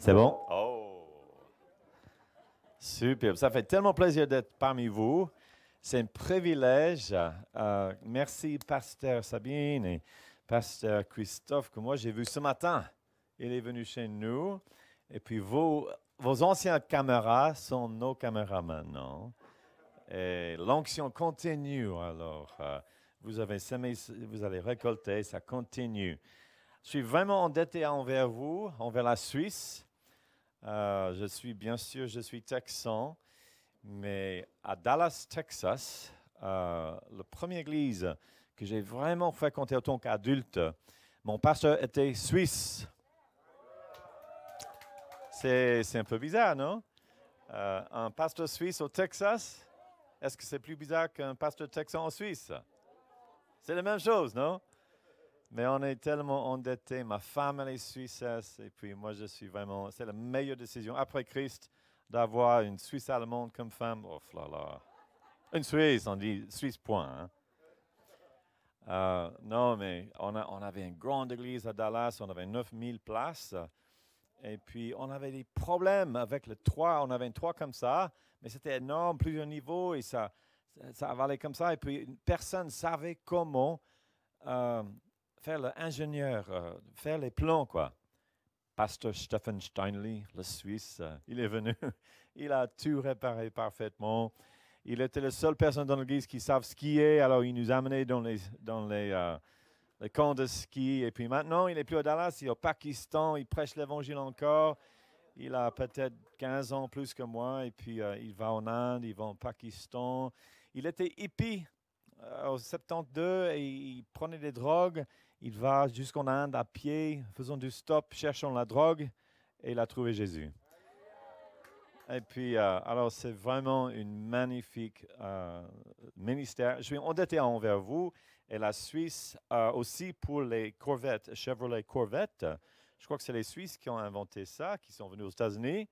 C'est bon? Oh! Super. Ça fait tellement plaisir d'être parmi vous. C'est un privilège. Merci, Pasteur Sabine et Pasteur Christophe, que moi j'ai vu ce matin. Il est venu chez nous. Et puis vos anciens caméras sont nos caméras maintenant. Et l'onction continue. Alors, vous avez semé, vous allez récolter, ça continue. Je suis vraiment endetté envers vous, envers la Suisse. Je suis texan, mais à Dallas, Texas, la première église que j'ai vraiment fréquentée en tant qu'adulte, mon pasteur était suisse. C'est un peu bizarre, non? Un pasteur suisse au Texas, est-ce que c'est plus bizarre qu'un pasteur texan en Suisse? C'est la même chose, non? Mais on est tellement endettés. Ma femme, elle est suissesse. Et puis moi, c'est la meilleure décision après Christ d'avoir une Suisse allemande comme femme. Oh là là. Une Suisse, on dit Suisse point. Hein? Non, mais on avait une grande église à Dallas. On avait 9000 places. Et puis on avait des problèmes avec le toit. On avait un toit comme ça, mais c'était énorme, plusieurs niveaux. Et ça avalait comme ça. Et puis personne ne savait comment faire l'ingénieur, faire les plans, quoi. Pasteur Stephen Steinle, le Suisse, il est venu. Il a tout réparé parfaitement. Il était la seule personne dans l'église qui savait skier, alors il nous a amenés dans les camps de ski. Et puis maintenant, il n'est plus à Dallas, il est au Pakistan, il prêche l'évangile encore. Il a peut-être 15 ans plus que moi, et puis il va en Inde, il va au Pakistan. Il était hippie en 72 et il prenait des drogues. Il va jusqu'en Inde à pied, faisant du stop, cherchant la drogue, et il a trouvé Jésus. Et puis, alors c'est vraiment un magnifique ministère. Je suis endetté envers vous et la Suisse aussi pour les Corvettes, Chevrolet Corvette. Je crois que c'est les Suisses qui ont inventé ça, qui sont venus aux États-Unis.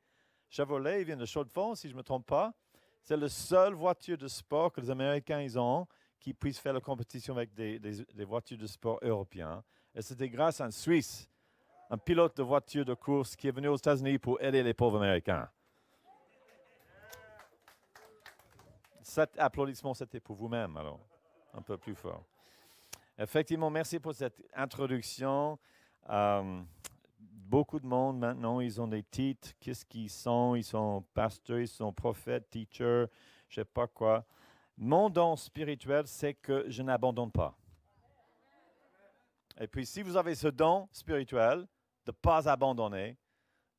Chevrolet, il vient de Chaux-de-Fonds, si je ne me trompe pas. C'est la seule voiture de sport que les Américains ils ont qui puissent faire la compétition avec des voitures de sport européens. Et c'était grâce à un Suisse, un pilote de voiture de course qui est venu aux États-Unis pour aider les pauvres Américains. Cet applaudissement, c'était pour vous-même, alors, un peu plus fort. Effectivement, merci pour cette introduction. Beaucoup de monde maintenant, ils ont des titres. Qu'est-ce qu'ils sont? Ils sont pasteurs, ils sont prophètes, teachers, je ne sais pas quoi. Mon don spirituel, c'est que je n'abandonne pas. Et puis, si vous avez ce don spirituel de ne pas abandonner,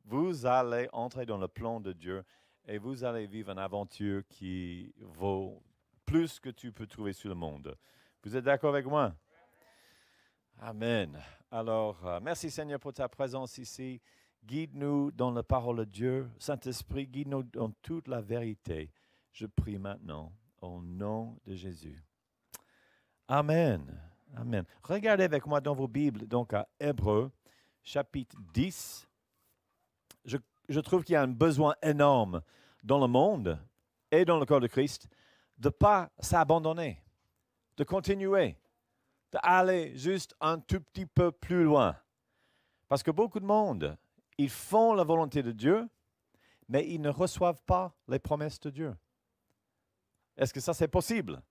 vous allez entrer dans le plan de Dieu et vous allez vivre une aventure qui vaut plus que tu peux trouver sur le monde. Vous êtes d'accord avec moi? Amen. Alors, merci Seigneur pour ta présence ici. Guide-nous dans la parole de Dieu. Saint-Esprit, guide-nous dans toute la vérité. Je prie maintenant. Au nom de Jésus. Amen. Amen. Regardez avec moi dans vos Bibles, donc à Hébreux, chapitre 10. Je trouve qu'il y a un besoin énorme dans le monde et dans le corps de Christ de ne pas s'abandonner, de continuer, d'aller juste un tout petit peu plus loin. Parce que beaucoup de monde, ils font la volonté de Dieu, mais ils ne reçoivent pas les promesses de Dieu. Est-ce que ça, c'est possible?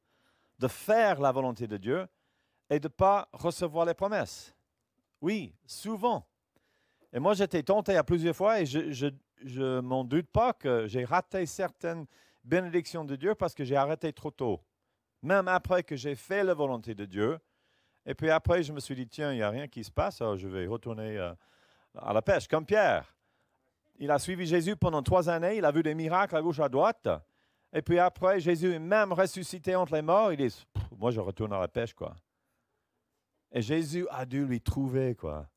De faire la volonté de Dieu et de ne pas recevoir les promesses? Oui, souvent. Et moi, j'étais tenté à plusieurs fois et je ne m'en doute pas que j'ai raté certaines bénédictions de Dieu parce que j'ai arrêté trop tôt. Même après que j'ai fait la volonté de Dieu. Et puis après, je me suis dit, tiens, il n'y a rien qui se passe, alors je vais retourner à la pêche, comme Pierre. Il a suivi Jésus pendant 3 années, il a vu des miracles à gauche, à droite. Et puis après, Jésus est même ressuscité entre les morts. Il dit, moi, je retourne à la pêche, quoi. Et Jésus a dû lui trouver, quoi.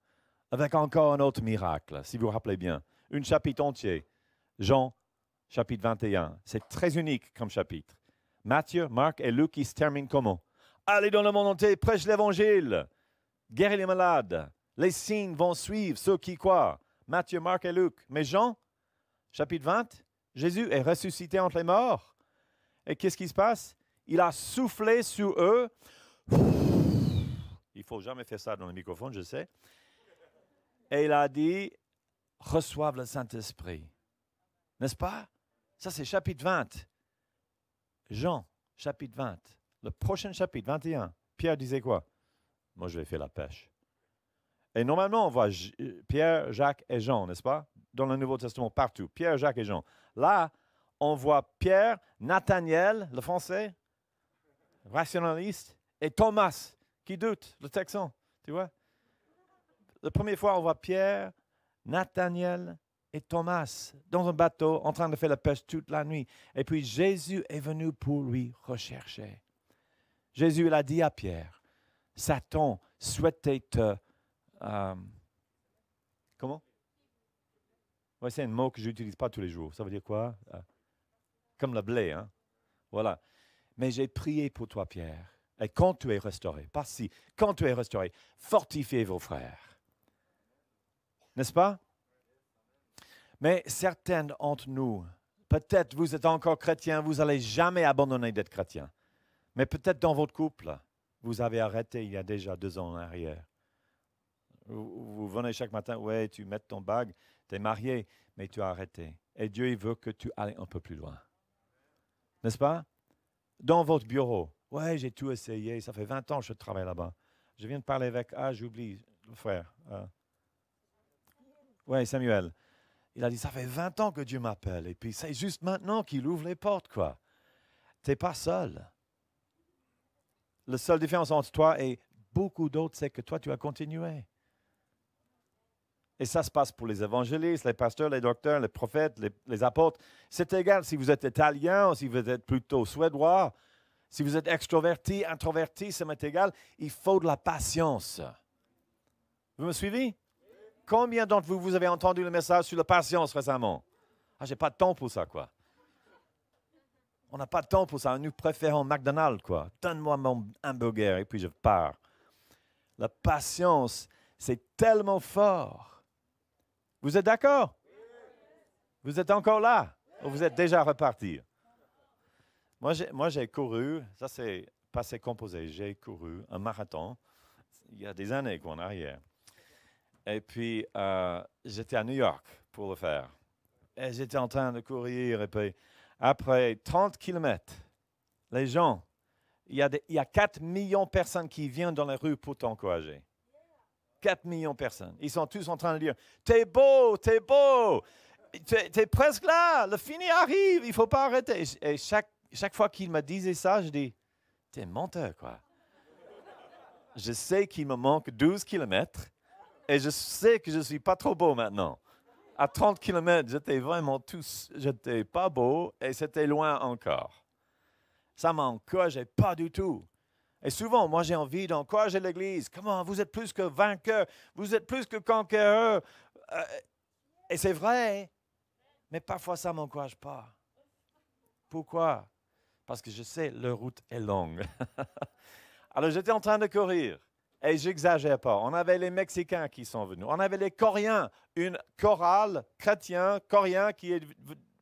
Avec encore un autre miracle, si vous vous rappelez bien. Un chapitre entier. Jean, chapitre 21. C'est très unique comme chapitre. Matthieu, Marc et Luc, ils se terminent comment? Allez dans le monde entier, prêche l'évangile. Guéris les malades. Les signes vont suivre ceux qui croient. Matthieu, Marc et Luc. Mais Jean, chapitre 20, Jésus est ressuscité entre les morts. Et qu'est-ce qui se passe? Il a soufflé sur eux. Il ne faut jamais faire ça dans le microphone, je sais. Et il a dit, reçoivent le Saint-Esprit. N'est-ce pas? Ça, c'est chapitre 20. Jean, chapitre 20. Le prochain chapitre, 21. Pierre disait quoi? Moi, je vais faire la pêche. Et normalement, on voit Pierre, Jacques et Jean, n'est-ce pas? Dans le Nouveau Testament, partout. Pierre, Jacques et Jean. Là, on voit Pierre, Nathaniel, le français, rationaliste, et Thomas, qui doute, le texan. Tu vois? La première fois, on voit Pierre, Nathaniel et Thomas dans un bateau en train de faire la pêche toute la nuit. Et puis Jésus est venu pour lui rechercher. Jésus il a dit à Pierre, Satan souhaitait te... comment? Ouais, c'est un mot que je n'utilise pas tous les jours. Ça veut dire quoi? Comme le blé, hein? Voilà. Mais j'ai prié pour toi, Pierre. Et quand tu es restauré, pas si, quand tu es restauré, fortifiez vos frères. N'est-ce pas? Mais certains d'entre nous, peut-être vous êtes encore chrétien, vous n'allez jamais abandonner d'être chrétien. Mais peut-être dans votre couple, vous avez arrêté il y a déjà 2 ans en arrière. Vous venez chaque matin, ouais, tu mets ton bague, tu es marié, mais tu as arrêté. Et Dieu il veut que tu ailles un peu plus loin. N'est-ce pas? Dans votre bureau, ouais, j'ai tout essayé, ça fait 20 ans que je travaille là-bas. Je viens de parler avec, j'oublie, le frère. Oui, Samuel. Il a dit, ça fait 20 ans que Dieu m'appelle. Et puis, c'est juste maintenant qu'il ouvre les portes, quoi. Tu n'es pas seul. La seule différence entre toi et beaucoup d'autres, c'est que toi, tu as continué. Et ça se passe pour les évangélistes, les pasteurs, les docteurs, les prophètes, les apôtres. C'est égal si vous êtes italien ou si vous êtes plutôt suédois. Si vous êtes extroverti, introverti, ça m'est égal. Il faut de la patience. Vous me suivez? Combien d'entre vous, vous avez entendu le message sur la patience récemment? J'ai pas de temps pour ça, quoi. On n'a pas de temps pour ça. Nous préférons McDonald's, quoi. Donne-moi mon hamburger et puis je pars. La patience, c'est tellement fort. Vous êtes d'accord? Vous êtes encore là? Ou vous êtes déjà reparti? Moi, j'ai couru, ça c'est passé composé, j'ai couru un marathon il y a des années, quoi, en arrière. Et puis, j'étais à New York pour le faire. Et j'étais en train de courir. Et puis, après 30 kilomètres, les gens, il y a 4 millions de personnes qui viennent dans les rues pour t'encourager. 4 millions de personnes. Ils sont tous en train de dire, t'es beau, t'es beau, t'es presque là, le fini arrive, il ne faut pas arrêter. Et chaque fois qu'ils me disaient ça, je dis, t'es menteur, quoi. Je sais qu'il me manque 12 kilomètres. Et je sais que je ne suis pas trop beau maintenant. À 30 km, j'étais pas beau et c'était loin encore. Ça m'encourageait pas du tout. Et souvent, moi, j'ai envie d'encourager l'Église. Comment? Vous êtes plus que vainqueurs, vous êtes plus que conquéreurs. Et c'est vrai, mais parfois, ça ne m'encourage pas. Pourquoi? Parce que je sais, la route est longue. Alors, j'étais en train de courir. Et j'exagère pas. On avait les Mexicains qui sont venus. On avait les Coréens, une chorale chrétienne coréen qui est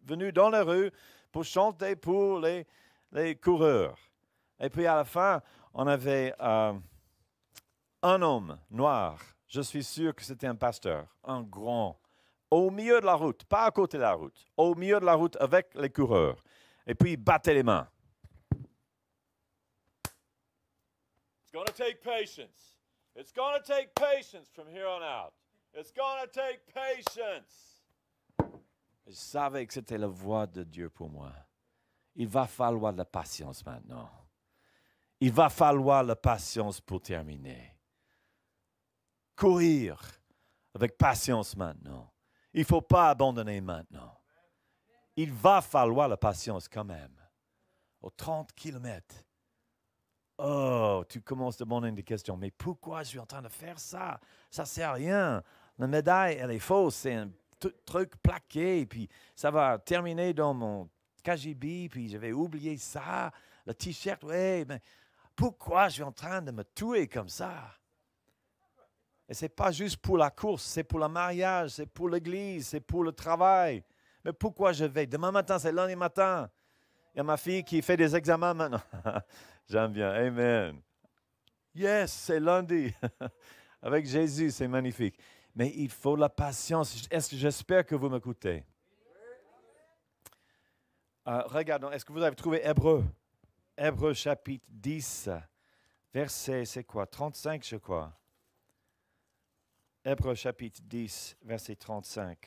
venu dans la rue pour chanter pour les coureurs. Et puis à la fin, on avait un homme noir. Je suis sûr que c'était un pasteur, un grand, au milieu de la route, pas à côté de la route, au milieu de la route avec les coureurs. Et puis il battait les mains. It's going to take patience. It's going to take patience from here on out. It's going to take patience. Je savais que c'était la voix de Dieu pour moi. Il va falloir de la patience maintenant. Il va falloir la patience pour terminer. Courir avec patience maintenant. Il ne faut pas abandonner maintenant. Il va falloir la patience quand même. Aux 30 kilomètres. Oh, tu commences à demander des questions. Mais pourquoi je suis en train de faire ça? Ça ne sert à rien. La médaille, elle est fausse. C'est un truc plaqué. Puis ça va terminer dans mon KGB. Puis je vais oublier ça. Le t-shirt, oui. Mais pourquoi je suis en train de me tuer comme ça? Et ce n'est pas juste pour la course. C'est pour le mariage. C'est pour l'église. C'est pour le travail. Mais pourquoi je vais? Demain matin, c'est lundi matin. Il y a ma fille qui fait des examens maintenant. J'aime bien. Amen. Yes, c'est lundi. Avec Jésus, c'est magnifique. Mais il faut la patience. J'espère que vous m'écoutez. Regardons, est-ce que vous avez trouvé Hébreux? Hébreux chapitre 10, verset, c'est quoi? 35, je crois. Hébreux chapitre 10, verset 35.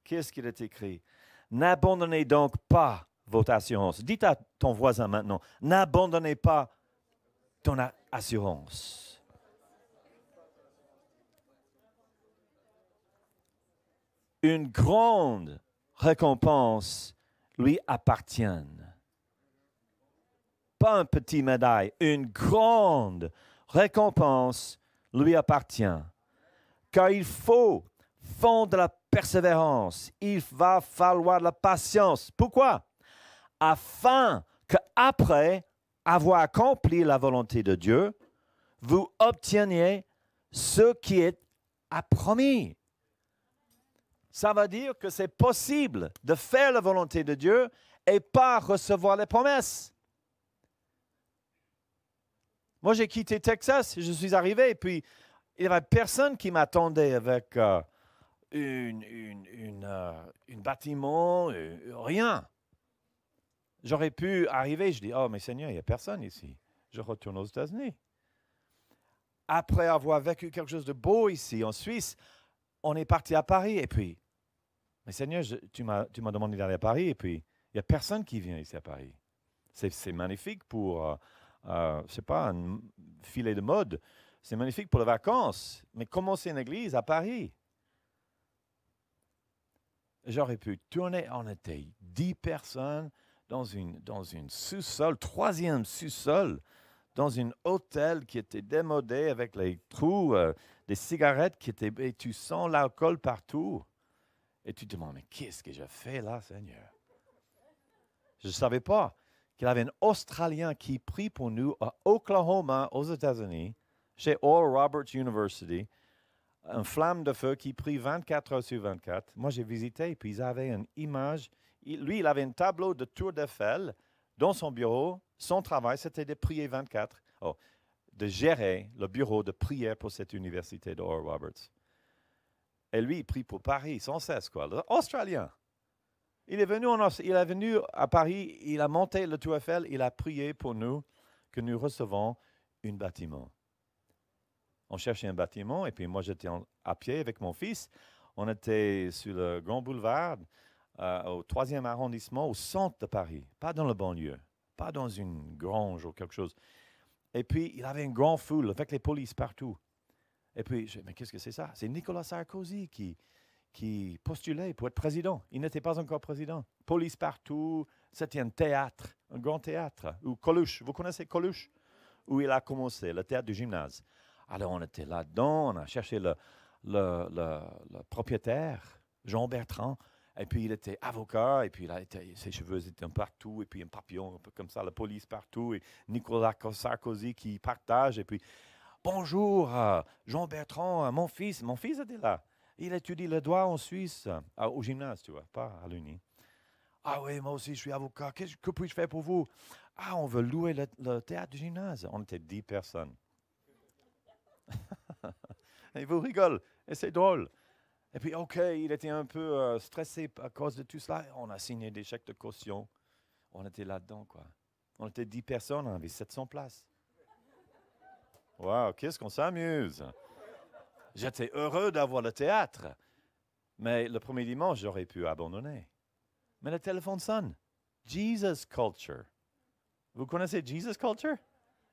Qu'est-ce qu'il est écrit? N'abandonnez donc pas votre assurance. Dites à ton voisin maintenant, n'abandonnez pas ton assurance. Une grande récompense lui appartient. Pas une petite médaille, une grande récompense lui appartient. Car il faut fondre de la persévérance, il va falloir de la patience. Pourquoi? Afin qu'après avoir accompli la volonté de Dieu, vous obteniez ce qui est promis. Ça veut dire que c'est possible de faire la volonté de Dieu et pas recevoir les promesses. Moi, j'ai quitté Texas, je suis arrivé, et puis il n'y avait personne qui m'attendait avec un bâtiment, rien. J'aurais pu arriver, je dis, oh, mais Seigneur, il n'y a personne ici. Je retourne aux États-Unis. Après avoir vécu quelque chose de beau ici, en Suisse, on est parti à Paris, et puis, mais Seigneur, tu m'as demandé d'aller à Paris, et puis, il n'y a personne qui vient ici à Paris. C'est magnifique pour, je ne sais pas, un filet de mode. C'est magnifique pour les vacances, mais comment c'est une église à Paris? J'aurais pu tourner, on était 10 personnes dans une sous-sol, 3e sous-sol, dans un hôtel qui était démodé avec les trous, des cigarettes qui étaient, et tu sens l'alcool partout. Et tu te demandes, mais qu'est-ce que je fais là, Seigneur? Je ne savais pas qu'il y avait un Australien qui prie pour nous à Oklahoma, aux États-Unis, chez Oral Roberts University, un flamme de feu qui prie 24 heures sur 24. Moi, j'ai visité, et puis ils avaient une image. Lui, il avait un tableau de Tour d'Eiffel dans son bureau. Son travail, c'était de prier 24, de gérer le bureau de prière pour cette université de Oral Roberts. Et lui, il prie pour Paris sans cesse, quoi. L'Australien. Il est venu à Paris, il a monté le Tour Eiffel, il a prié pour nous, que nous recevons un bâtiment. On cherchait un bâtiment, et puis moi, j'étais à pied avec mon fils. On était sur le Grand Boulevard, au 3e arrondissement, au centre de Paris, pas dans le banlieue, pas dans une grange ou quelque chose. Et puis, il avait une grande foule avec les polices partout. Et puis, mais qu'est-ce que c'est ça? C'est Nicolas Sarkozy qui postulait pour être président. Il n'était pas encore président. Police partout, c'était un théâtre, un grand théâtre. Ou Coluche, vous connaissez Coluche? Où il a commencé, le théâtre du gymnase. Alors, on était là-dedans, on a cherché le propriétaire, Jean Bertrand, et puis il était avocat, et puis ses cheveux étaient partout, et puis un papillon, un peu comme ça, la police partout, et Nicolas Sarkozy qui partage, et puis bonjour, Jean Bertrand, mon fils était là. Il étudie le droit en Suisse, au gymnase, tu vois, pas à l'Uni. Ah oui, moi aussi, je suis avocat. Que puis-je faire pour vous? Ah, on veut louer le théâtre du gymnase. On était 10 personnes. Et vous rigolez, et c'est drôle. Et puis, OK, il était un peu stressé à cause de tout cela. On a signé des chèques de caution. On était là-dedans, quoi. On était 10 personnes, on avait 700 places. Wow, qu'est-ce qu'on s'amuse! J'étais heureux d'avoir le théâtre. Mais le premier dimanche, j'aurais pu abandonner. Mais le téléphone sonne. Jesus Culture. Vous connaissez Jesus Culture?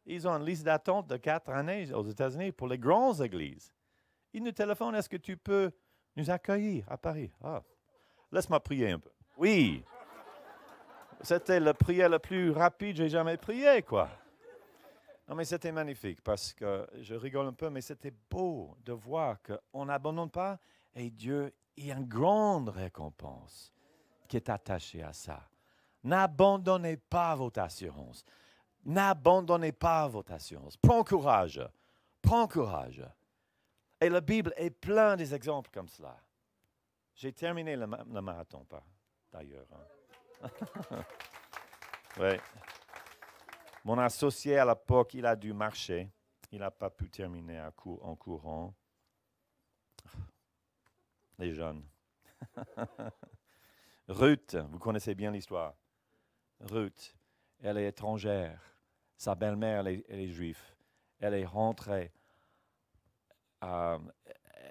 Ils ont une liste d'attente de 4 années aux États-Unis pour les grandes églises. Ils nous téléphonent, est-ce que tu peux nous accueillir à Paris? Ah, laisse-moi prier un peu. Oui. C'était la prière la plus rapide que j'ai jamais priée, quoi. Non, mais c'était magnifique parce que je rigole un peu, mais c'était beau de voir qu'on n'abandonne pas et Dieu, il y a une grande récompense qui est attachée à ça. N'abandonnez pas votre assurance. N'abandonnez pas votre assurance. Prends courage. Prends courage. Et la Bible est pleine des exemples comme cela. J'ai terminé le marathon, d'ailleurs. Hein. Oui. Mon associé à l'époque, il a dû marcher. Il n'a pas pu terminer en courant. les jeunes. Ruth, vous connaissez bien l'histoire. Ruth, elle est étrangère. Sa belle-mère, elle est juive. Elle est rentrée,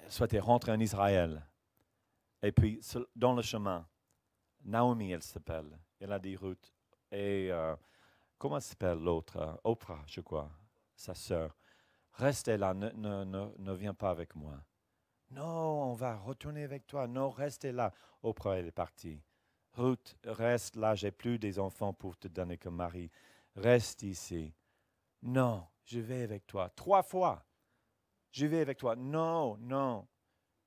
souhaitait rentrer en Israël. Et puis, dans le chemin, Naomi, elle s'appelle. Elle a dit Ruth. Et comment s'appelle l'autre? Oprah, je crois, sa sœur. Restez là, ne viens pas avec moi. Non, on va retourner avec toi. Non, restez là. Oprah, elle est partie. Ruth, reste là, j'ai plus des enfants pour te donner comme mari. Reste ici. Non, je vais avec toi. 3 fois. Je vais avec toi. Non, non,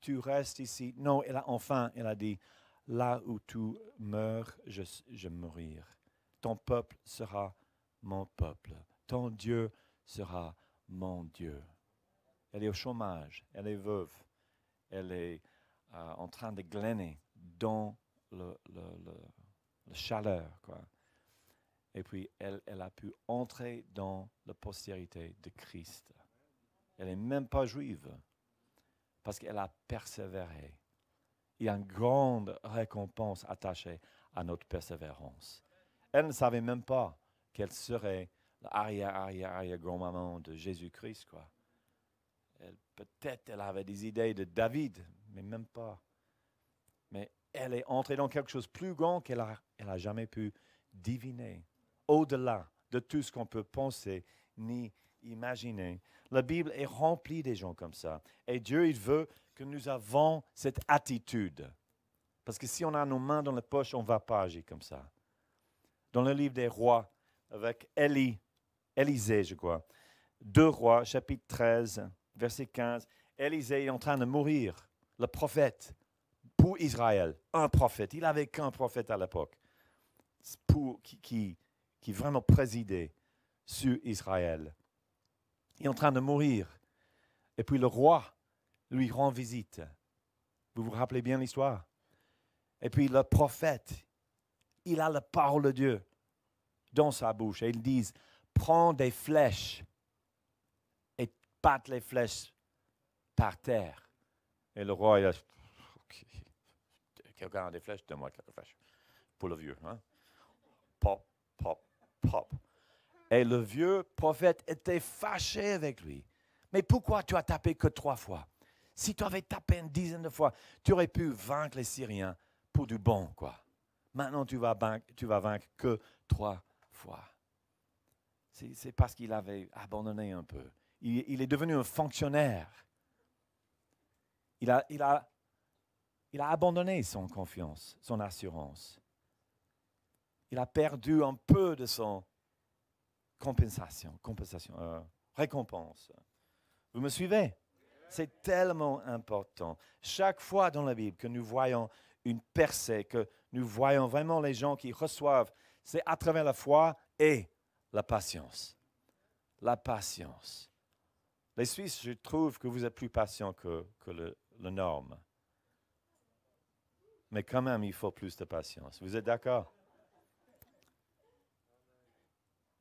tu restes ici. Non, enfin, elle a dit, là où tu meurs, je mourir. Ton peuple sera mon peuple. Ton Dieu sera mon Dieu. Elle est au chômage, elle est veuve. Elle est en train de glaner dans le chaleur, quoi. Et puis, elle a pu entrer dans la postérité de Christ. Elle n'est même pas juive parce qu'elle a persévéré. Il y a une grande récompense attachée à notre persévérance. Elle ne savait même pas qu'elle serait l'arrière-grand-maman de Jésus-Christ, quoi. Peut-être elle avait des idées de David, mais même pas. Mais elle est entrée dans quelque chose de plus grand qu'elle a jamais pu deviner. Au-delà de tout ce qu'on peut penser ni imaginer. La Bible est remplie des gens comme ça. Et Dieu, il veut que nous avons cette attitude. Parce que si on a nos mains dans les poches, on ne va pas agir comme ça. Dans le livre des rois, avec Élisée, je crois, 2 Rois, chapitre 13, verset 15, Élisée est en train de mourir, le prophète, pour Israël, un prophète. Il n'avait qu'un prophète à l'époque, qui vraiment présidait sur Israël. Il est en train de mourir. Et puis le roi lui rend visite. Vous vous rappelez bien l'histoire? Et puis le prophète, il a la parole de Dieu dans sa bouche. Et ils disent, prends des flèches et batte les flèches par terre. Et le roi, il a dit, OK. Quelqu'un a des flèches, donne-moi quelques flèches. Pour le vieux. Hein? Pop, pop, pop. Et le vieux prophète était fâché avec lui. Mais pourquoi tu as tapé que 3 fois? Si tu avais tapé une dizaine de fois, tu aurais pu vaincre les Syriens pour du bon, quoi. Maintenant, tu vas vaincre que 3 fois. C'est parce qu'il avait abandonné un peu. Il est devenu un fonctionnaire. Il a abandonné son confiance, son assurance. Il a perdu un peu de son récompense. Vous me suivez? C'est tellement important. Chaque fois dans la Bible que nous voyons une percée, que nous voyons vraiment les gens qui reçoivent, c'est à travers la foi et la patience. La patience. Les Suisses, je trouve que vous êtes plus patients que le norme. Mais quand même, il faut plus de patience. Vous êtes d'accord?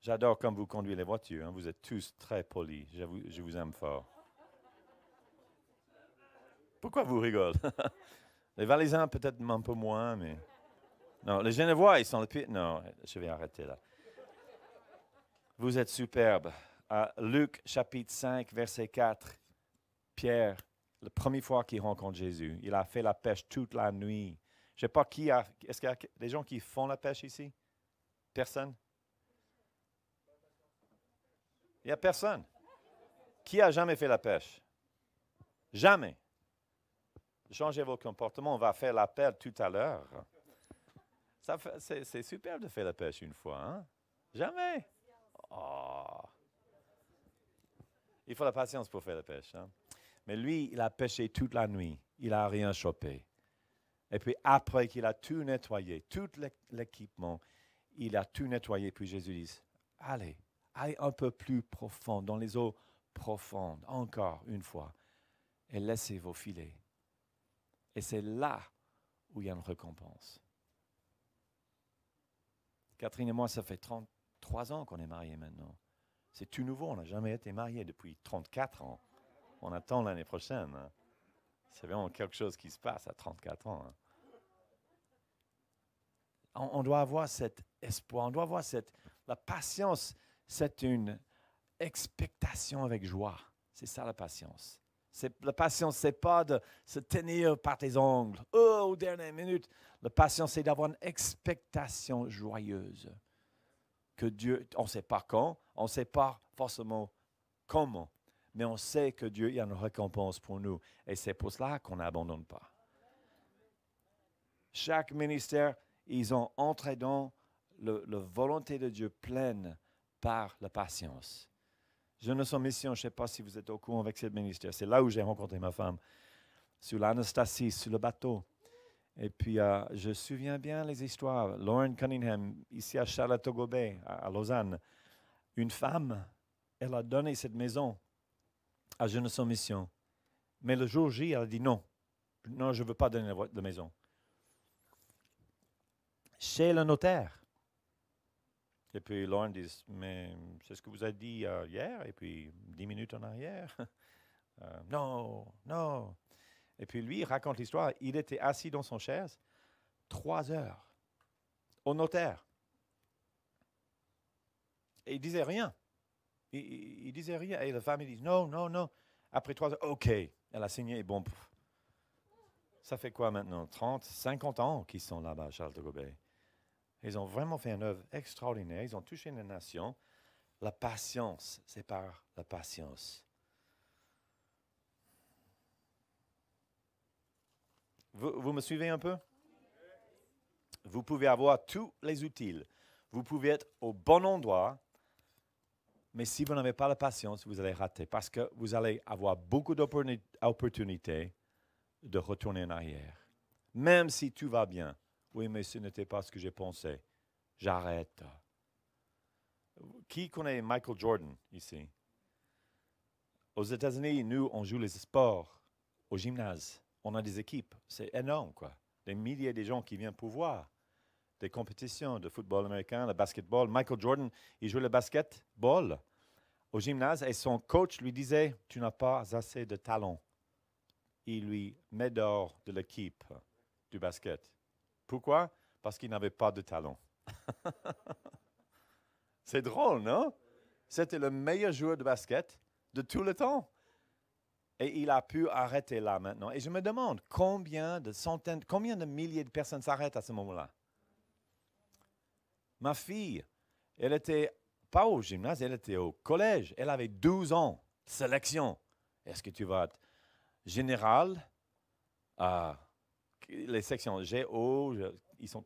J'adore quand vous conduisez les voitures. Hein. Vous êtes tous très polis. Je vous aime fort. Pourquoi vous rigolez? Les Valaisans, peut-être un peu moins, mais... Non, les Genevois, ils sont le pire. Non, je vais arrêter là. Vous êtes superbes. Luc, chapitre 5, verset 4. Pierre, la première fois qu'il rencontre Jésus, il a fait la pêche toute la nuit. Je ne sais pas qui a... Est-ce qu'il y a des gens qui font la pêche ici? Personne? Il n'y a personne. Qui a jamais fait la pêche? Jamais. Changez vos comportements. On va faire l'appel tout à l'heure. C'est super de faire la pêche une fois. Hein? Jamais. Oh. Il faut la patience pour faire la pêche. Hein? Mais lui, il a pêché toute la nuit. Il n'a rien chopé. Et puis après qu'il a tout nettoyé, tout l'équipement, il a tout nettoyé. Puis Jésus dit, allez un peu plus profond, dans les eaux profondes, encore une fois, et laissez vos filets. Et c'est là où il y a une récompense. Catherine et moi, ça fait 33 ans qu'on est mariés maintenant. C'est tout nouveau, on n'a jamais été mariés depuis 34 ans. On attend l'année prochaine. Hein. C'est vraiment quelque chose qui se passe à 34 ans. Hein. On doit avoir cet espoir, on doit avoir la patience, c'est une expectation avec joie. C'est ça la patience. La patience, c'est pas de se tenir par tes ongles aux dernières minutes. La patience, c'est d'avoir une expectation joyeuse. Que Dieu, on ne sait pas quand, on ne sait pas forcément comment, mais on sait que Dieu a une récompense pour nous. Et c'est pour cela qu'on n'abandonne pas. Chaque ministère, ils ont entré dans la volonté de Dieu pleine par la patience. Jeune en mission, je ne sais pas si vous êtes au courant avec ce ministère. C'est là où j'ai rencontré ma femme, sur l'Anastasie, sur le bateau. Et puis, je me souviens bien les histoires. Lauren Cunningham, ici à Charlotte-Gobet, à Lausanne, une femme, elle a donné cette maison à Jeune en mission. Mais le jour J, elle a dit non. Non, je ne veux pas donner la maison. Chez le notaire. Et puis Lauren dit, mais c'est ce que vous avez dit hier, et puis 10 minutes en arrière. Non, non. Et puis lui, il raconte l'histoire. Il était assis dans son chaise 3 heures au notaire. Et il disait rien. Il disait rien. Et la femme, il dit, non, non, non. Après 3 heures, OK. Elle a signé, et bon. Ça fait quoi maintenant? 30, 50 ans qu'ils sont là-bas à Charles-de-Gaulle. Ils ont vraiment fait une œuvre extraordinaire. Ils ont touché les nations. La patience, c'est par la patience. Vous me suivez un peu? Vous pouvez avoir tous les outils. Vous pouvez être au bon endroit. Mais si vous n'avez pas la patience, vous allez rater. Parce que vous allez avoir beaucoup d'opportunités de retourner en arrière. Même si tout va bien. Oui, mais ce n'était pas ce que j'ai pensé. J'arrête. Qui connaît Michael Jordan ici? Aux États-Unis, nous, on joue les sports au gymnase. On a des équipes. C'est énorme, quoi. Des milliers de gens qui viennent pour voir des compétitions de football américain, le basketball. Michael Jordan, il jouait le basketball au gymnase et son coach lui disait, tu n'as pas assez de talent. Il lui met dehors de l'équipe du basket. Pourquoi? Parce qu'il n'avait pas de talent. C'est drôle, non? C'était le meilleur joueur de basket de tout le temps. Et il a pu arrêter là maintenant. Et je me demande combien de milliers de personnes s'arrêtent à ce moment-là. Ma fille, elle était pas au gymnase, elle était au collège. Elle avait 12 ans. Sélection. Est-ce que tu vas être général? Les sections G, O, ils sont...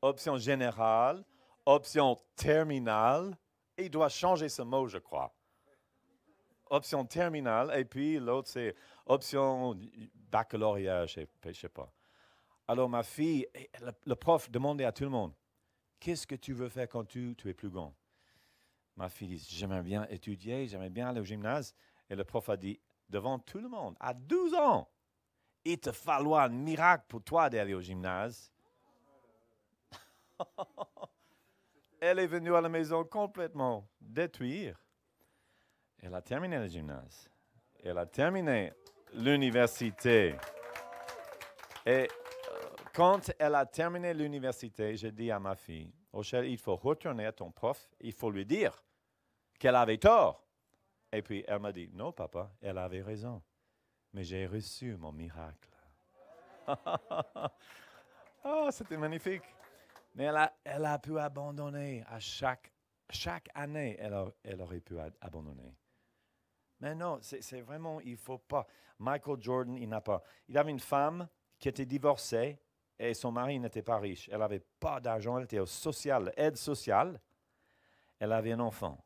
Option générale, option terminale. Et il doit changer ce mot, je crois. Option terminale, et puis l'autre, c'est option baccalauréat, je ne sais pas. Alors, ma fille, le prof demandait à tout le monde, qu'est-ce que tu veux faire quand tu es plus grand? Ma fille dit, j'aimerais bien étudier, j'aimerais bien aller au gymnase. Et le prof a dit, devant tout le monde, à 12 ans, il te falloir un miracle pour toi d'aller au gymnase. Elle est venue à la maison complètement détruite. Elle a terminé le gymnase. Elle a terminé l'université. Et quand elle a terminé l'université, j'ai dit à ma fille, Rochelle, il faut retourner à ton prof, il faut lui dire qu'elle avait tort. Et puis elle m'a dit, non papa, elle avait raison. Mais j'ai reçu mon miracle. Oh, c'était magnifique. Mais elle a pu abandonner à chaque année, elle aurait pu abandonner. Mais non, c'est vraiment, il ne faut pas. Michael Jordan, il n'a pas. Il avait une femme qui était divorcée et son mari n'était pas riche. Elle n'avait pas d'argent, elle était au social, aide sociale. Elle avait un enfant.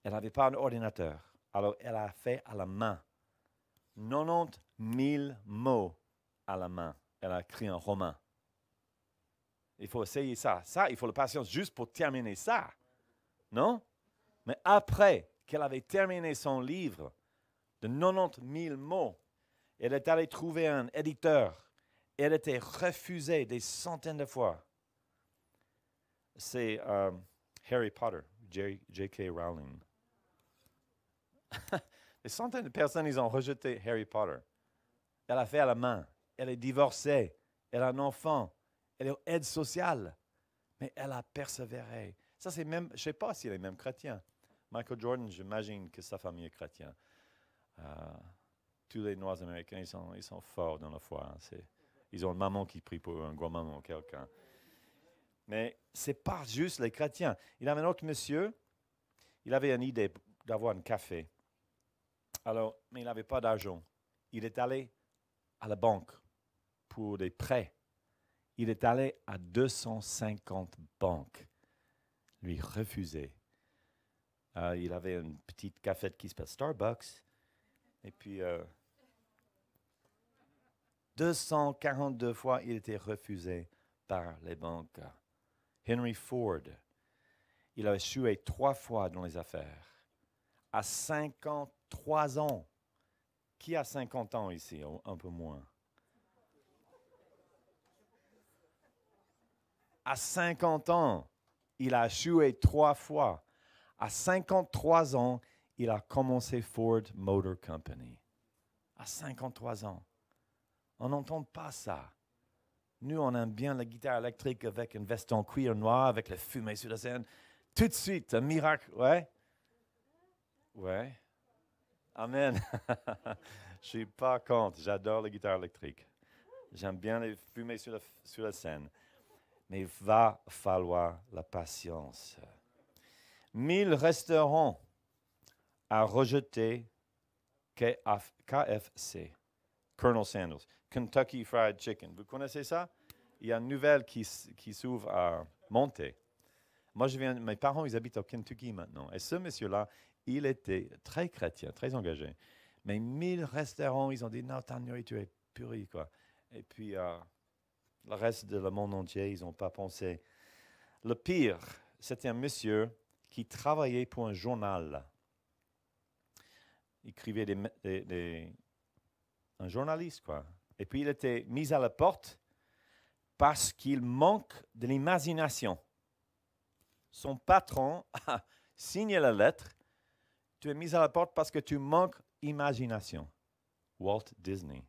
Elle n'avait pas un ordinateur. Alors, elle a fait à la main 90 000 mots à la main. Elle a écrit un roman. Il faut essayer ça. Ça, il faut la patience juste pour terminer ça. Non? Mais après qu'elle avait terminé son livre de 90 000 mots, elle est allée trouver un éditeur. Elle était refusée des centaines de fois. C'est Harry Potter, J.K. Rowling. Des centaines de personnes, ils ont rejeté Harry Potter. Elle a fait à la main. Elle est divorcée. Elle a un enfant. Elle est aide sociale. Mais elle a persévéré. Ça, c'est même, je ne sais pas s'il est même chrétien. Michael Jordan, j'imagine que sa famille est chrétienne. Tous les Noirs américains, ils sont forts dans la foi. Hein. Ils ont une maman qui prie pour eux, un grand-maman, quelqu'un. Mais ce n'est pas juste les chrétiens. Il y avait un autre monsieur, il avait une idée d'avoir un café. Alors, mais il n'avait pas d'argent. Il est allé à la banque pour des prêts. Il est allé à 250 banques. Lui refuser. Il avait une petite cafette qui s'appelle Starbucks. Et puis, 242 fois, il était refusé par les banques. Henry Ford, il a échoué 3 fois dans les affaires. À 53 ans. Qui a 50 ans ici? Un peu moins. À 50 ans, il a échoué 3 fois. À 53 ans, il a commencé Ford Motor Company. À 53 ans. On n'entend pas ça. Nous, on aime bien la guitare électrique avec une veste en cuir noir, avec la fumée sur la scène. Tout de suite, un miracle. Ouais? Ouais. Amen. Je ne suis pas contre. J'adore la guitare électrique. J'aime bien les fumées sur la scène. Mais il va falloir la patience. 1000 restaurants à rejeter KFC, Colonel Sanders, Kentucky Fried Chicken. Vous connaissez ça? Il y a une nouvelle qui s'ouvre à monter. Moi, mes parents, ils habitent au Kentucky maintenant. Et ce monsieur-là, il était très chrétien, très engagé. Mais 1000 restaurants, ils ont dit, non, ta nourriture est pourrie, quoi. Et puis, le reste de le monde entier, ils n'ont pas pensé. Le pire, c'était un monsieur qui travaillait pour un journal. Il écrivait un journaliste, quoi. Et puis, il était mis à la porte parce qu'il manque de l'imagination. Son patron a signé la lettre. Tu es mis à la porte parce que tu manques d'imagination. Walt Disney.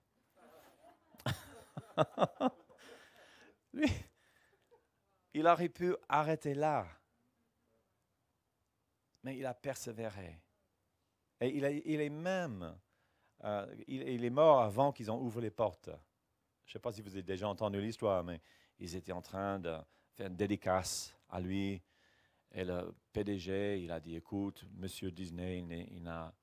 Lui, il aurait pu arrêter là. Mais il a persévéré. Et il est même, il est mort avant qu'ils ont ouvert les portes. Je ne sais pas si vous avez déjà entendu l'histoire, mais ils étaient en train de faire une dédicace à lui. Et le PDG, il a dit, écoute, Monsieur Disney, il n'a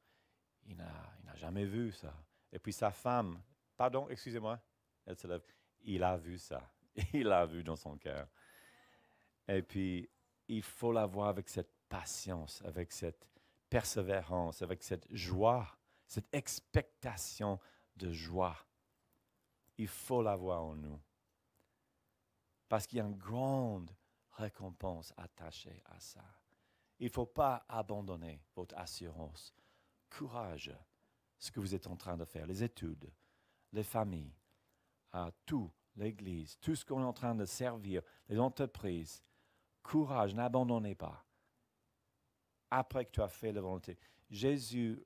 jamais vu ça. Et puis sa femme, pardon, excusez-moi, elle se lève, il a vu ça. Il l'a vu dans son cœur. Et puis, il faut l'avoir avec cette patience, avec cette persévérance, avec cette joie, cette expectation de joie. Il faut l'avoir en nous. Parce qu'il y a une grande récompense attachée à ça. Il ne faut pas abandonner votre assurance. Courage, ce que vous êtes en train de faire, les études, les familles, tout, l'Église, tout ce qu'on est en train de servir, les entreprises. Courage, n'abandonnez pas. Après que tu as fait la volonté. Jésus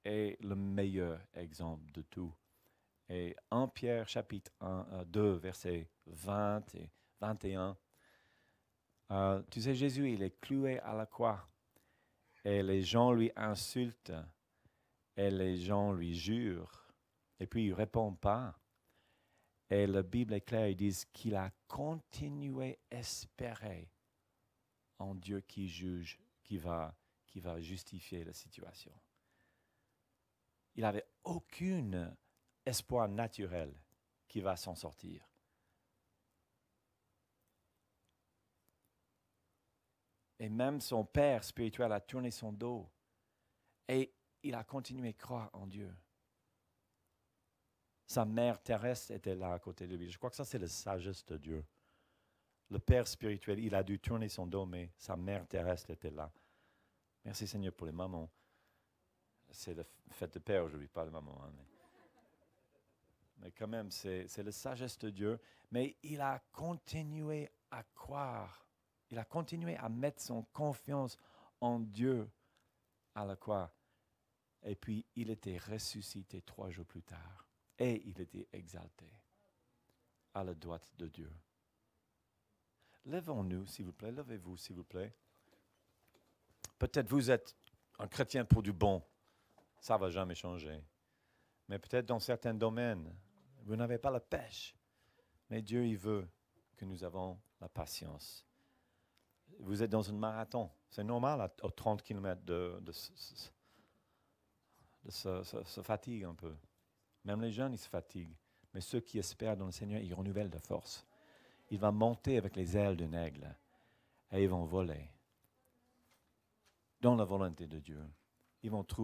est le meilleur exemple de tout. Et 1 Pierre chapitre 2, versets 20 et 21, tu sais, Jésus, il est cloué à la croix. Et les gens lui insultent. Et les gens lui jurent. Et puis, il ne répond pas. Et la Bible est claire, ils disent qu'il a continué à espérer en Dieu qui juge, qui va justifier la situation. Il n'avait aucun espoir naturel qui va s'en sortir. Et même son père spirituel a tourné son dos. Et il a continué à croire en Dieu. Sa mère terrestre était là à côté de lui. Je crois que ça, c'est la sagesse de Dieu. Le père spirituel, il a dû tourner son dos, mais sa mère terrestre était là. Merci Seigneur pour les mamans. C'est la fête de père aujourd'hui, pas de maman. Hein, mais quand même, c'est la sagesse de Dieu. Mais il a continué à croire. Il a continué à mettre son confiance en Dieu à la croix. Et puis, il était ressuscité 3 jours plus tard. Et il était exalté à la droite de Dieu. Levons-nous, s'il vous plaît. Levez-vous, s'il vous plaît. Peut-être vous êtes un chrétien pour du bon. Ça ne va jamais changer. Mais peut-être dans certains domaines, vous n'avez pas la pêche. Mais Dieu, il veut que nous avons la patience. Vous êtes dans un marathon. C'est normal aux 30 km de se fatiguer un peu. Même les jeunes, ils se fatiguent. Mais ceux qui espèrent dans le Seigneur, ils renouvellent de force. Ils vont monter avec les ailes d'un aigle et ils vont voler dans la volonté de Dieu.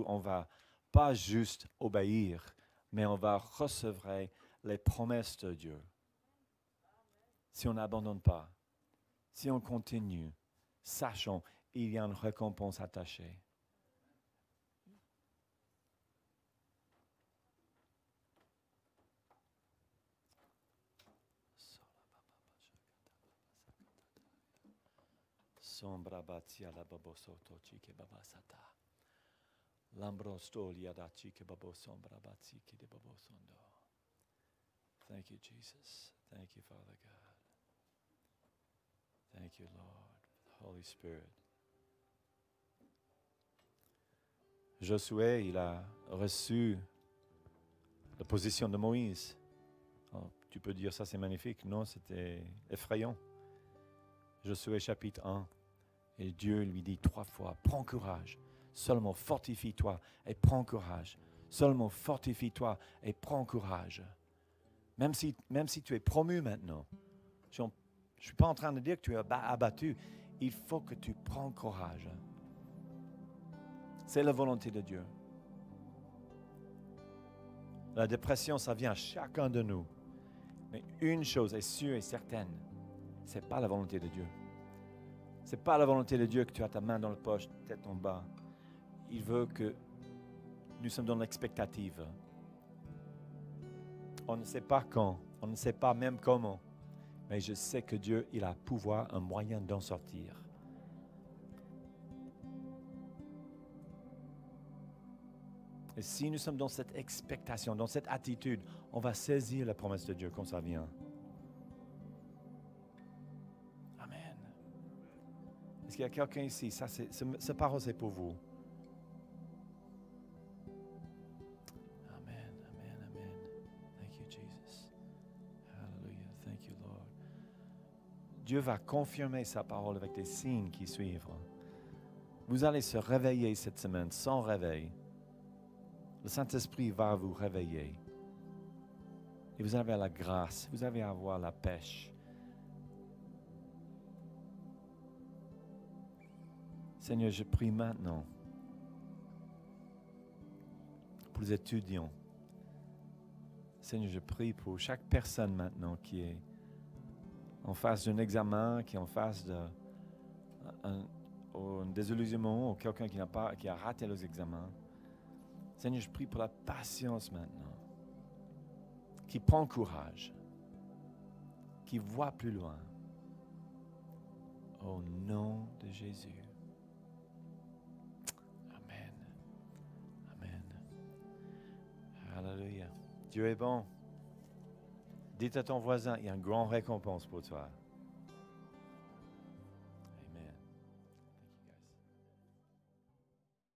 On va pas juste obéir, mais on va recevoir les promesses de Dieu. Si on n'abandonne pas, si on continue, sachons qu'il y a une récompense attachée. Sombra batia la babosoto chike babasata. Lambrostolia da chike babosombra batiki de babosondo. Thank you, Jesus. Thank you, Father God. Thank you, Lord, Holy Spirit. Josué, il a reçu la position de Moïse. Oh, tu peux dire ça, c'est magnifique. Non, c'était effrayant. Josué chapitre 1. Et Dieu lui dit 3 fois, prends courage, seulement fortifie-toi et prends courage. Seulement fortifie-toi et prends courage. Même si tu es promu maintenant, je ne suis pas en train de dire que tu es abattu, il faut que tu prends courage. C'est la volonté de Dieu. La dépression, ça vient à chacun de nous. Mais une chose est sûre et certaine, ce n'est pas la volonté de Dieu. Ce n'est pas la volonté de Dieu que tu as ta main dans la poche, tête en bas. Il veut que nous sommes dans l'expectative. On ne sait pas quand, on ne sait pas même comment. Mais je sais que Dieu, il a pouvoir, un moyen d'en sortir. Et si nous sommes dans cette expectation, dans cette attitude, on va saisir la promesse de Dieu quand ça vient. Amen. Est-ce qu'il y a quelqu'un ici? Ce parole, c'est pour vous. Amen, amen, amen. Thank you, Jesus. Hallelujah. Thank you, Lord. Dieu va confirmer sa parole avec des signes qui suivent. Vous allez se réveiller cette semaine sans réveil. Le Saint-Esprit va vous réveiller. Et vous avez la grâce, vous allez avoir la pêche. Seigneur, je prie maintenant pour les étudiants. Seigneur, je prie pour chaque personne maintenant qui est en face d'un examen, qui est en face d'un désillusionnement ou quelqu'un qui a raté les examens. Seigneur, je prie pour la patience maintenant, qui prend courage, qui voit plus loin. Au nom de Jésus. Amen. Amen. Alléluia. Dieu est bon. Dites à ton voisin, il y a une grande récompense pour toi.